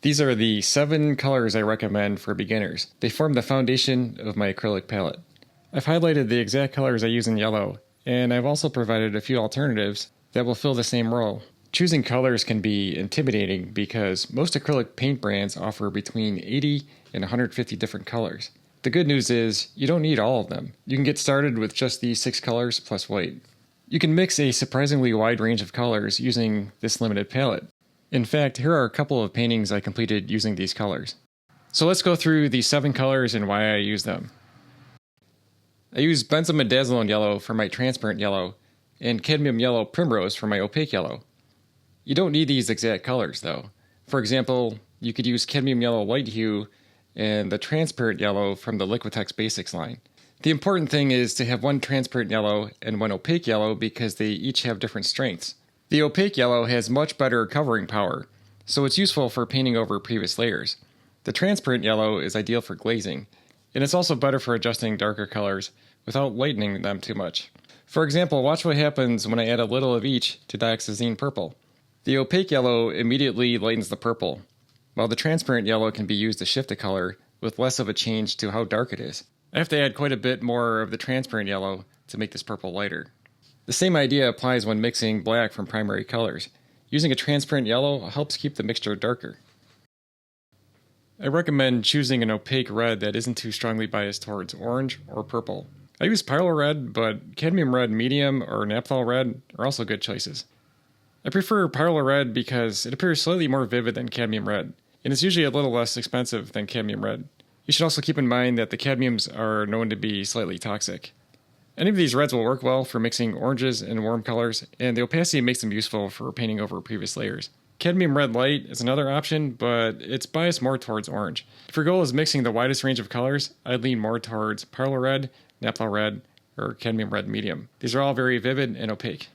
These are the 7 colors I recommend for beginners. They form the foundation of my acrylic palette. I've highlighted the exact colors I use in yellow, and I've also provided a few alternatives that will fill the same role. Choosing colors can be intimidating because most acrylic paint brands offer between 80 and 150 different colors. The good news is you don't need all of them. You can get started with just these 6 colors plus white. You can mix a surprisingly wide range of colors using this limited palette. In fact, here are a couple of paintings I completed using these colors. So let's go through these 7 colors and why I use them. I use benzimidazolone yellow for my transparent yellow, and cadmium yellow primrose for my opaque yellow. You don't need these exact colors though. For example, you could use cadmium yellow light hue and the transparent yellow from the Liquitex Basics line. The important thing is to have one transparent yellow and one opaque yellow because they each have different strengths. The opaque yellow has much better covering power, so it's useful for painting over previous layers. The transparent yellow is ideal for glazing, and it's also better for adjusting darker colors without lightening them too much. For example, watch what happens when I add a little of each to dioxazine purple. The opaque yellow immediately lightens the purple, while the transparent yellow can be used to shift the color with less of a change to how dark it is. I have to add quite a bit more of the transparent yellow to make this purple lighter. The same idea applies when mixing black from primary colors. Using a transparent yellow helps keep the mixture darker. I recommend choosing an opaque red that isn't too strongly biased towards orange or purple. I use pyro red, but cadmium red medium or naphthol red are also good choices. I prefer pyro red because it appears slightly more vivid than cadmium red, and it's usually a little less expensive than cadmium red. You should also keep in mind that the cadmiums are known to be slightly toxic. Any of these reds will work well for mixing oranges and warm colors, and the opacity makes them useful for painting over previous layers. Cadmium red light is another option, but it's biased more towards orange. If your goal is mixing the widest range of colors, I'd lean more towards pyro red, naphthol red, or cadmium red medium. These are all very vivid and opaque.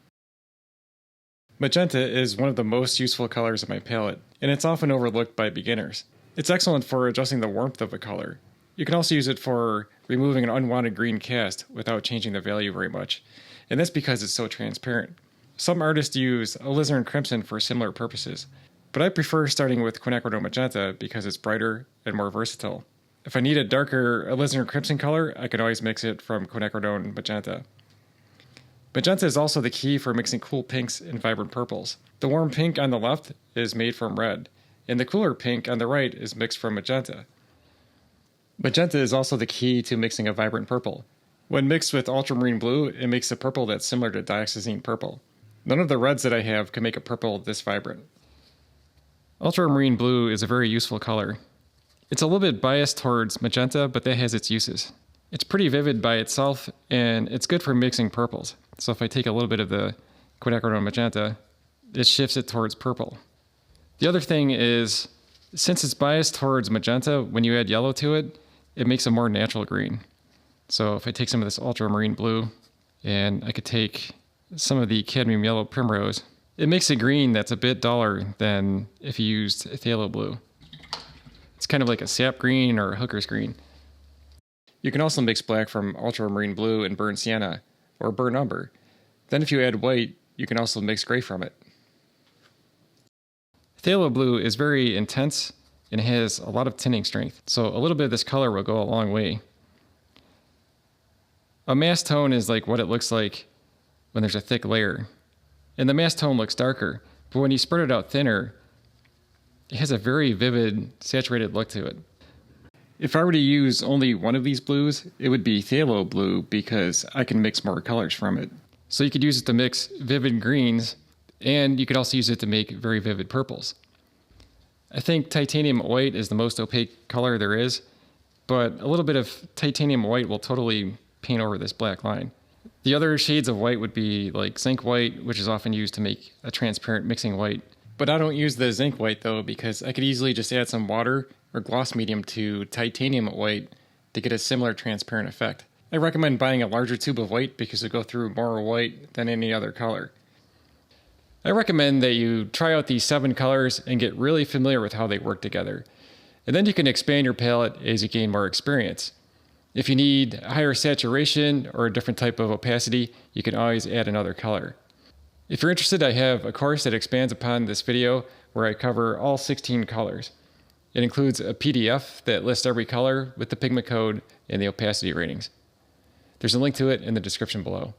Magenta is one of the most useful colors in my palette, and it's often overlooked by beginners. It's excellent for adjusting the warmth of a color. You can also use it for removing an unwanted green cast without changing the value very much, and that's because it's so transparent. Some artists use alizarin crimson for similar purposes, but I prefer starting with quinacridone magenta because it's brighter and more versatile. If I need a darker alizarin crimson color, I can always mix it from quinacridone magenta. Magenta is also the key for mixing cool pinks and vibrant purples. The warm pink on the left is made from red, and the cooler pink on the right is mixed from magenta. Magenta is also the key to mixing a vibrant purple. When mixed with ultramarine blue, it makes a purple that's similar to dioxazine purple. None of the reds that I have can make a purple this vibrant. Ultramarine blue is a very useful color. It's a little bit biased towards magenta, but that has its uses. It's pretty vivid by itself, and it's good for mixing purples. So if I take a little bit of the quinacridone magenta, it shifts it towards purple. The other thing is, since it's biased towards magenta, when you add yellow to it, it makes a more natural green. So if I take some of this ultramarine blue, and I could take some of the cadmium yellow primrose, it makes a green that's a bit duller than if you used phthalo blue. It's kind of like a sap green or a hooker's green. You can also mix black from ultramarine blue and burnt sienna, or burnt umber. Then if you add white, you can also mix gray from it. Phthalo blue is very intense and has a lot of tinting strength, so a little bit of this color will go a long way. A mass tone is like what it looks like when there's a thick layer. And the mass tone looks darker, but when you spread it out thinner, it has a very vivid, saturated look to it. If I were to use only one of these blues, it would be phthalo blue because I can mix more colors from it. So you could use it to mix vivid greens, and you could also use it to make very vivid purples. I think titanium white is the most opaque color there is, but a little bit of titanium white will totally paint over this black line. The other shades of white would be like zinc white, which is often used to make a transparent mixing white. But I don't use the zinc white though, because I could easily just add some water or gloss medium to titanium white to get a similar transparent effect. I recommend buying a larger tube of white because it'll go through more white than any other color. I recommend that you try out these 7 colors and get really familiar with how they work together. And then you can expand your palette as you gain more experience. If you need higher saturation or a different type of opacity, you can always add another color. If you're interested, I have a course that expands upon this video where I cover all 16 colors. It includes a PDF that lists every color with the pigment code and the opacity ratings. There's a link to it in the description below.